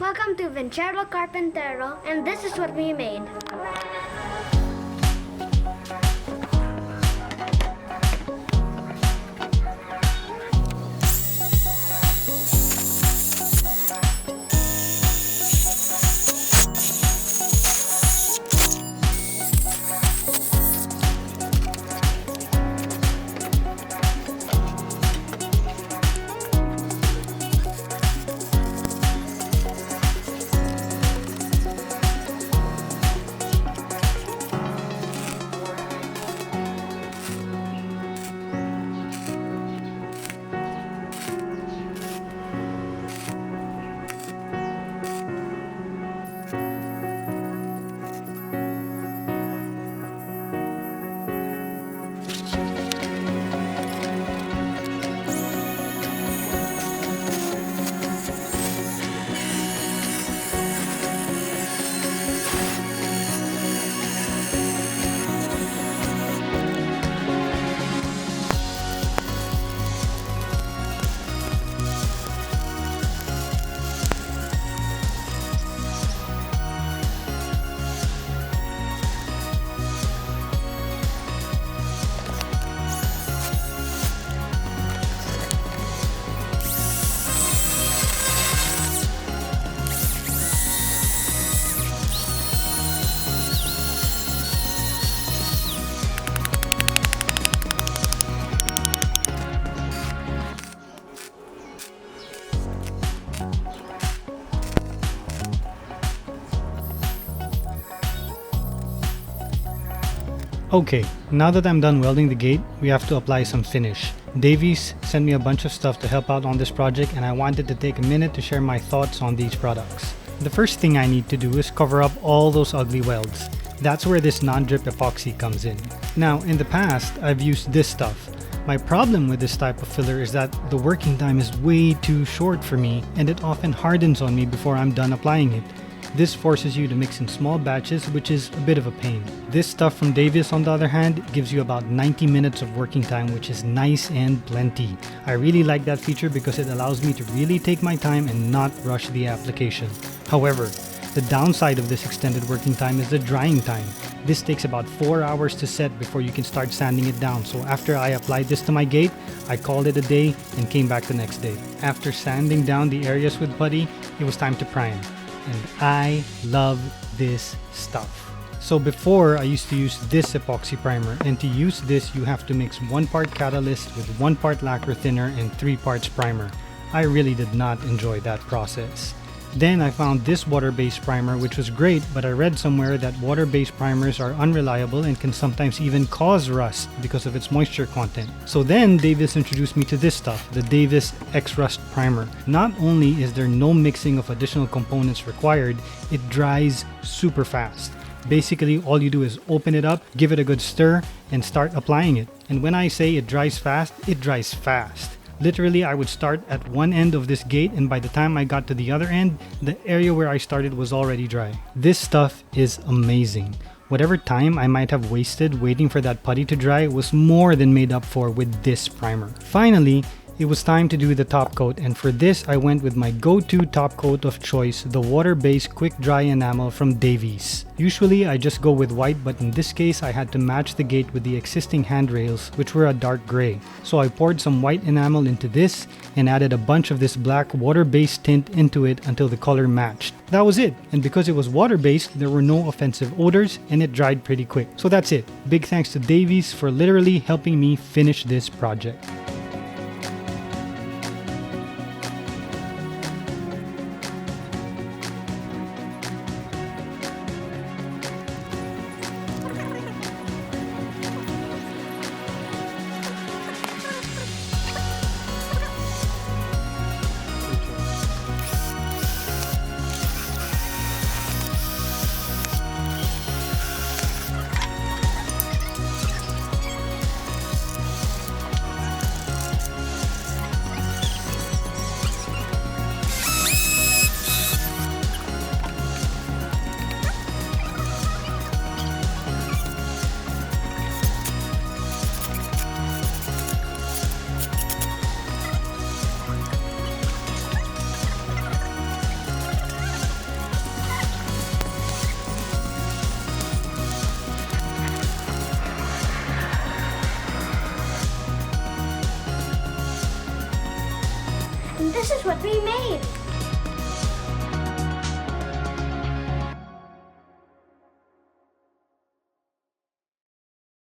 Welcome to Vinchero Karpintero, and this is what we made. Okay, now that I'm done welding the gate, we have to apply some finish. Davies sent me a bunch of stuff to help out on this project, and I wanted to take a minute to share my thoughts on these products. The first thing I need to do is cover up all those ugly welds. That's where this non-drip epoxy comes in. Now, in the past, I've used this stuff. My problem with this type of filler is that the working time is way too short for me, and it often hardens on me before I'm done applying it. This forces you to mix in small batches, which is a bit of a pain. This stuff from Davies, on the other hand, gives you about 90 minutes of working time, which is nice and plenty. I really like that feature because it allows me to really take my time and not rush the application. However, the downside of this extended working time is the drying time. This takes about 4 hours to set before you can start sanding it down, so after I applied this to my gate, I called it a day and came back the next day. After sanding down the areas with putty, it was time to prime. And I love this stuff. So before, I used to use this epoxy primer, and to use this you have to mix 1 part catalyst with 1 part lacquer thinner and 3 parts primer. I really did not enjoy that process. Then I found this water-based primer, which was great, but I read somewhere that water-based primers are unreliable and can sometimes even cause rust because of its moisture content. So then Davies introduced me to this stuff, the Davies X-Rust Primer. Not only is there no mixing of additional components required, it dries super fast. Basically, all you do is open it up, give it a good stir, and start applying it. And when I say it dries fast, it dries fast. Literally, I would start at one end of this gate, and by the time I got to the other end, the area where I started was already dry. This stuff is amazing. Whatever time I might have wasted waiting for that putty to dry was more than made up for with this primer. Finally, it was time to do the top coat, and for this I went with my go-to top coat of choice, the water-based quick dry enamel from Davies. Usually I just go with white, but in this case I had to match the gate with the existing handrails, which were a dark gray. So I poured some white enamel into this and added a bunch of this black water-based tint into it until the color matched. That was it, and because it was water-based, there were no offensive odors and it dried pretty quick. So that's it. Big thanks to Davies for literally helping me finish this project. this is what we made.